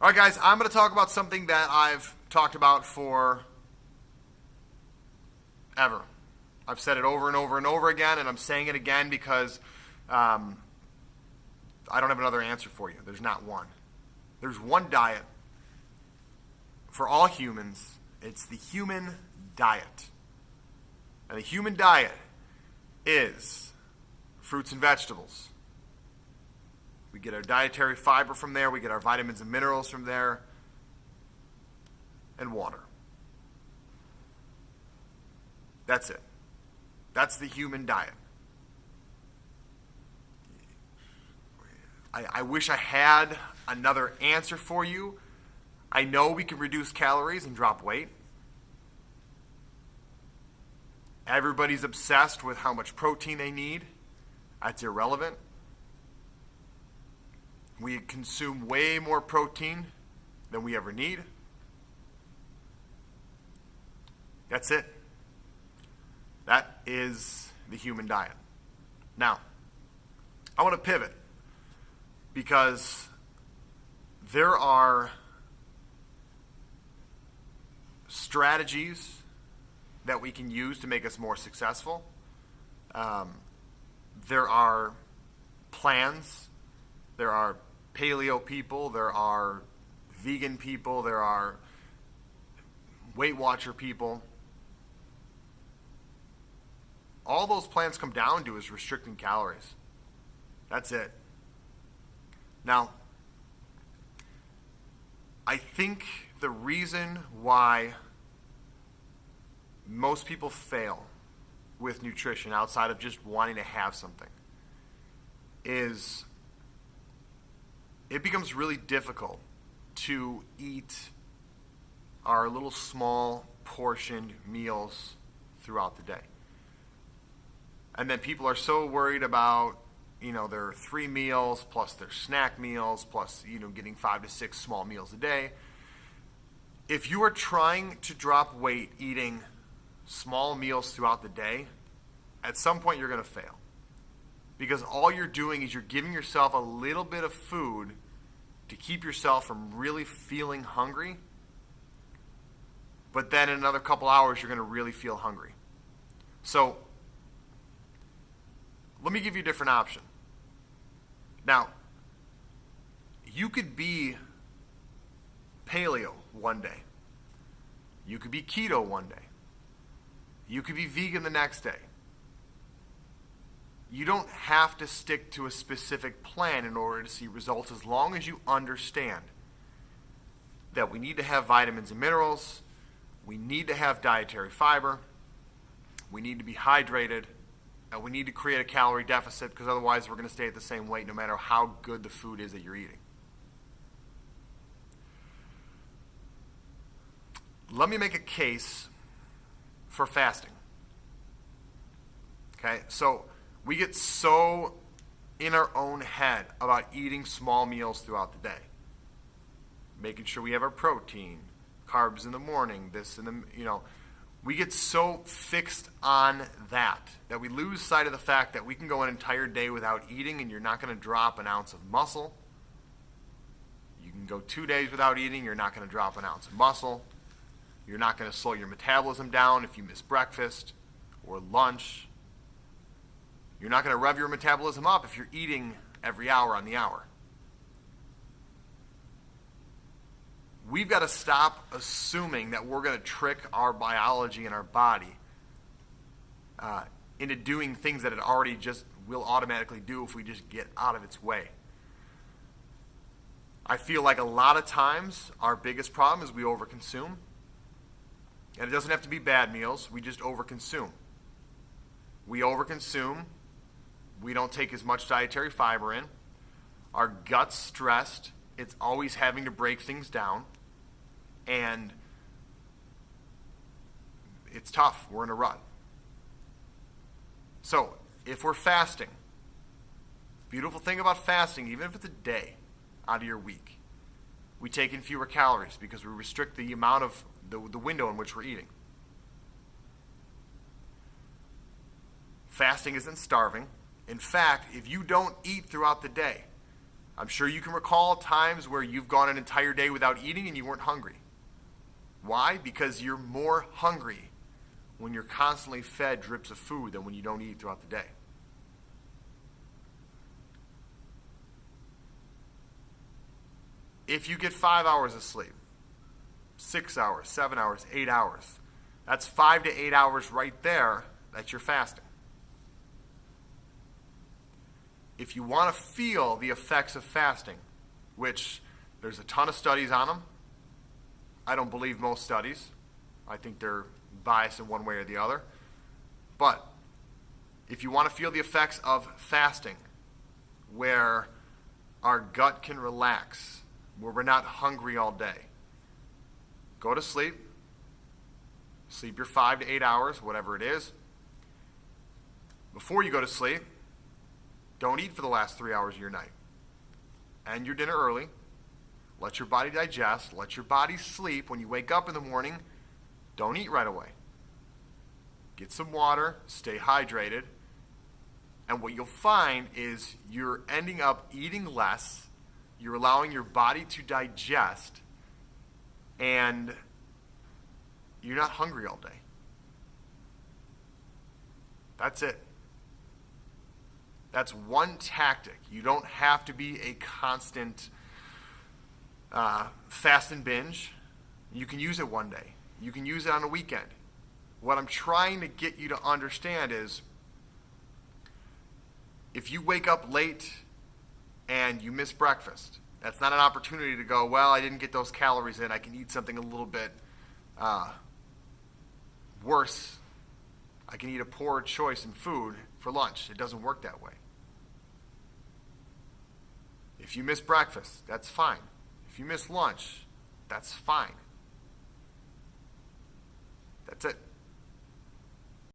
All right, guys, I'm going to talk about something that I've talked about for ever. I've said it over and over and over again, and I'm saying it again because I don't have another answer for you. There's not one. There's one diet for all humans. It's the human diet. And the human diet is fruits and vegetables. We get our dietary fiber from there. We get our vitamins and minerals from there. And water. That's it. That's the human diet. I wish I had another answer for you. I know we can reduce calories and drop weight. Everybody's obsessed with how much protein they need. That's irrelevant. We consume way more protein than we ever need. That's it. That is the human diet. Now, I want to pivot because there are strategies that we can use to make us more successful. There are plans. There are paleo people. There are vegan people. There are Weight Watcher people. All those plans come down to is restricting calories. That's it. Now, I think the reason why most people fail with nutrition outside of just wanting to have something is it becomes really difficult to eat our little small portioned meals throughout the day. And then people are so worried about, their 3 meals plus their snack meals plus, getting 5 to 6 small meals a day. If you are trying to drop weight eating small meals throughout the day, at some point you're going to fail. Because all you're doing is you're giving yourself a little bit of food to keep yourself from really feeling hungry. But then in another couple hours, you're going to really feel hungry. So, let me give you a different option. Now, you could be paleo one day. You could be keto one day. You could be vegan the next day. You don't have to stick to a specific plan in order to see results as long as you understand that we need to have vitamins and minerals, we need to have dietary fiber, we need to be hydrated, and we need to create a calorie deficit because otherwise we're going to stay at the same weight no matter how good the food is that you're eating. Let me make a case for fasting. Okay, so we get so in our own head about eating small meals throughout the day. Making sure we have our protein, carbs in the morning, this and we get so fixed on that we lose sight of the fact that we can go an entire day without eating and you're not going to drop an ounce of muscle. You can go 2 days without eating, you're not going to drop an ounce of muscle. You're not going to slow your metabolism down if you miss breakfast or lunch. You're not going to rev your metabolism up if you're eating every hour on the hour. We've got to stop assuming that we're going to trick our biology and our body into doing things that it already just will automatically do if we just get out of its way. I feel like a lot of times our biggest problem is we overconsume. And it doesn't have to be bad meals. We just overconsume. We overconsume. We don't take as much dietary fiber in. Our gut's stressed. It's always having to break things down. And it's tough. We're in a rut. So, if we're fasting, beautiful thing about fasting, even if it's a day out of your week, we take in fewer calories because we restrict the amount of the window in which we're eating. Fasting isn't starving. In fact, if you don't eat throughout the day, I'm sure you can recall times where you've gone an entire day without eating and you weren't hungry. Why? Because you're more hungry when you're constantly fed drips of food than when you don't eat throughout the day. If you get 5 hours of sleep, 6 hours, 7 hours, 8 hours, that's 5 to 8 hours right there that you're fasting. If you want to feel the effects of fasting, which there's a ton of studies on them, I don't believe most studies. I think they're biased in one way or the other. But if you want to feel the effects of fasting, where our gut can relax, where we're not hungry all day, go to sleep. Sleep your 5 to 8 hours, whatever it is. Before you go to sleep, don't eat for the last 3 hours of your night. End your dinner early. Let your body digest. Let your body sleep. When you wake up in the morning, don't eat right away. Get some water. Stay hydrated. And what you'll find is you're ending up eating less. You're allowing your body to digest. And you're not hungry all day. That's it. That's one tactic. You don't have to be a constant fast and binge. You can use it one day. You can use it on a weekend. What I'm trying to get you to understand is if you wake up late and you miss breakfast, that's not an opportunity to go, well, I didn't get those calories in. I can eat something a little bit worse. I can eat a poor choice in food for lunch. It doesn't work that way. If you miss breakfast, that's fine. If you miss lunch, that's fine. That's it.